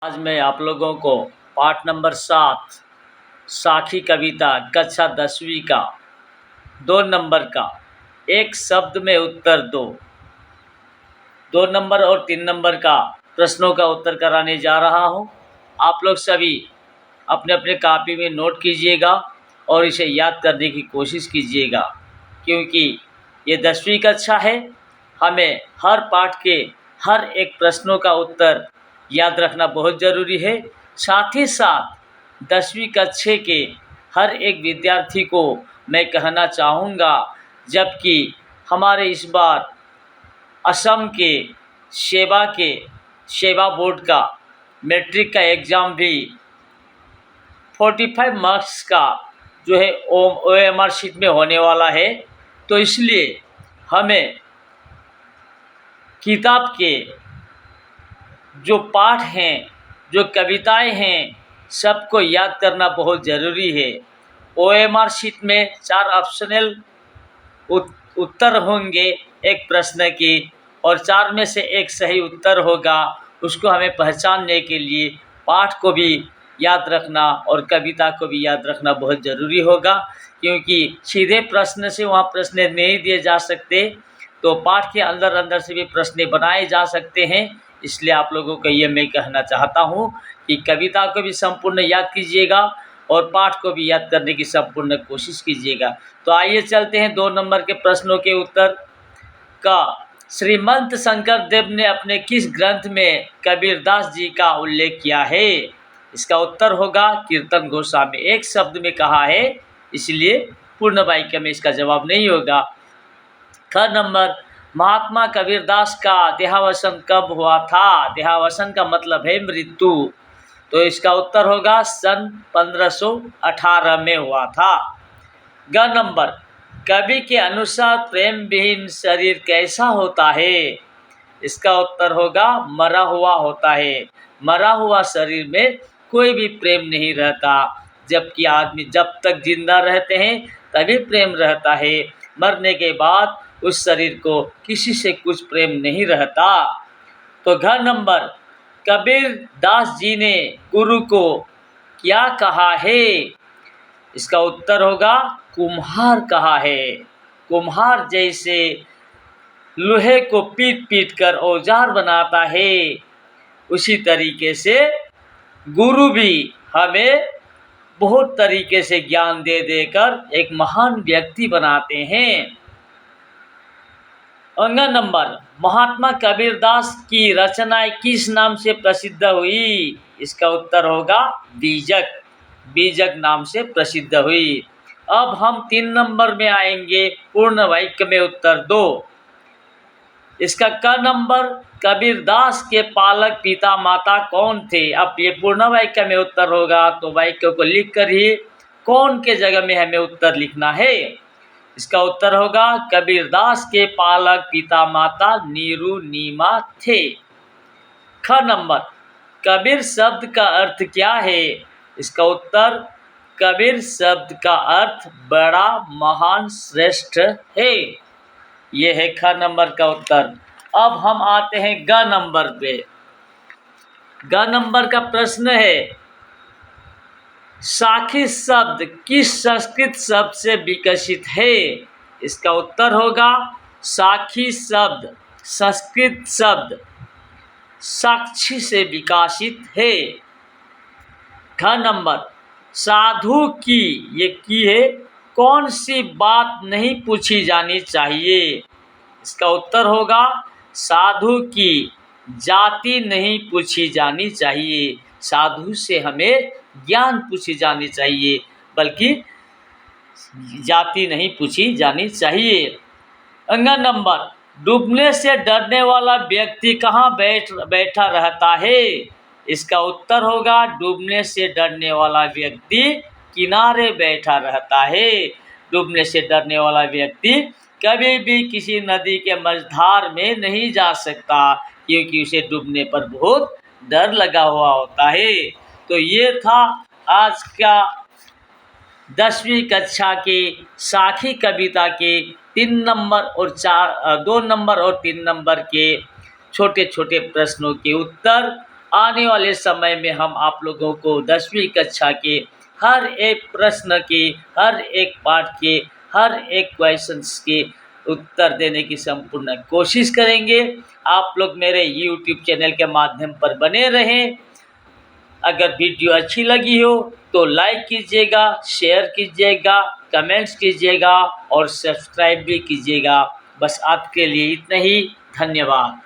आज मैं आप लोगों को पाठ नंबर 7 साखी कविता कक्षा 10वीं का 2 नंबर का एक शब्द में उत्तर दो 2 नंबर और 3 नंबर का प्रश्नों का उत्तर कराने जा रहा हूं। आप लोग सभी अपने अपने कापी में नोट कीजिएगा और इसे याद करने की कोशिश कीजिएगा, क्योंकि ये 10वीं कक्षा है। हमें हर पाठ के हर एक प्रश्नों का उत्तर याद रखना बहुत ज़रूरी है। साथ ही साथ 10वीं कक्षा के हर एक विद्यार्थी को मैं कहना चाहूँगा, जबकि हमारे इस बार असम के सेवा बोर्ड का मैट्रिक का एग्ज़ाम भी 45 मार्क्स का जो है OMR शीट में होने वाला है। तो इसलिए हमें किताब के जो पाठ हैं, जो कविताएं हैं, सबको याद करना बहुत ज़रूरी है। OMR शीट में 4 ऑप्शनल उत्तर होंगे एक प्रश्न की, और 4 में से एक सही उत्तर होगा। उसको हमें पहचानने के लिए पाठ को भी याद रखना और कविता को भी याद रखना बहुत ज़रूरी होगा, क्योंकि सीधे प्रश्न से वहाँ प्रश्न नहीं दिए जा सकते, तो पाठ के अंदर अंदर से भी प्रश्न बनाए जा सकते हैं। इसलिए आप लोगों को ये मैं कहना चाहता हूँ कि कविता को भी संपूर्ण याद कीजिएगा और पाठ को भी याद करने की संपूर्ण कोशिश कीजिएगा। तो आइए चलते हैं 2 नंबर के प्रश्नों के उत्तर का। श्रीमंत शंकर देव ने अपने किस ग्रंथ में कबीरदास जी का उल्लेख किया है? इसका उत्तर होगा कीर्तन घोषा में। एक शब्द में कहा है, इसलिए पूर्ण वाक्य में इसका जवाब नहीं होगा। ख नंबर, महात्मा कबीरदास का देहावसान कब हुआ था? देहावसान का मतलब है मृत्यु, तो इसका उत्तर होगा सन 1518 में हुआ था। ग नंबर, कवि के अनुसार प्रेम विहीन शरीर कैसा होता है? इसका उत्तर होगा मरा हुआ होता है। मरा हुआ शरीर में कोई भी प्रेम नहीं रहता, जबकि आदमी जब तक जिंदा रहते हैं तभी प्रेम रहता है। मरने के बाद उस शरीर को किसी से कुछ प्रेम नहीं रहता। तो घ नंबर, कबीर दास जी ने गुरु को क्या कहा है? इसका उत्तर होगा कुम्हार कहा है। कुम्हार जैसे लोहे को पीट पीट कर औजार बनाता है, उसी तरीके से गुरु भी हमें बहुत तरीके से ज्ञान दे देकर एक महान व्यक्ति बनाते हैं। अंग नंबर, महात्मा कबीरदास की रचनाएं किस नाम से प्रसिद्ध हुई? इसका उत्तर होगा बीजक। बीजक नाम से प्रसिद्ध हुई। अब हम 3 नंबर में आएंगे, पूर्ण वाक्य में उत्तर दो। इसका क नंबर, कबीरदास के पालक पिता माता कौन थे? अब ये पूर्ण वाक्य में उत्तर होगा, तो वाक्य को लिख कर ही कौन के जगह में हमें उत्तर लिखना है। इसका उत्तर होगा कबीरदास के पालक पिता माता नीरू नीमा थे। ख नंबर, कबीर शब्द का अर्थ क्या है? इसका उत्तर, कबीर शब्द का अर्थ बड़ा महान श्रेष्ठ है। ये है ख नंबर का उत्तर। अब हम आते हैं ग नंबर पे। ग नंबर का प्रश्न है, साखी शब्द किस संस्कृत शब्द से विकसित है? इसका उत्तर होगा साखी शब्द संस्कृत शब्द साक्षी से विकसित है। घ नंबर, साधु की, ये की है, कौन सी बात नहीं पूछी जानी चाहिए? इसका उत्तर होगा साधु की जाति नहीं पूछी जानी चाहिए। साधु से हमें ज्ञान पूछी जानी चाहिए, बल्कि जाति नहीं पूछी जानी चाहिए। अंग नंबर, डूबने से डरने वाला व्यक्ति कहाँ बैठा रहता है? इसका उत्तर होगा डूबने से डरने वाला व्यक्ति किनारे बैठा रहता है। डूबने से डरने वाला व्यक्ति कभी भी किसी नदी के मझधार में नहीं जा सकता, क्योंकि उसे डूबने पर बहुत डर लगा हुआ होता है। तो ये था आज का 10वीं कक्षा के साखी कविता के 2 नंबर और 3 नंबर के छोटे छोटे प्रश्नों के उत्तर। आने वाले समय में हम आप लोगों को 10वीं कक्षा के हर एक प्रश्न के, हर एक पाठ के, हर एक क्वेश्चंस के उत्तर देने की संपूर्ण कोशिश करेंगे। आप लोग मेरे YouTube चैनल के माध्यम पर बने रहें। अगर वीडियो अच्छी लगी हो तो लाइक कीजिएगा, शेयर कीजिएगा, कमेंट्स कीजिएगा और सब्सक्राइब भी कीजिएगा। बस आपके लिए इतना ही। धन्यवाद।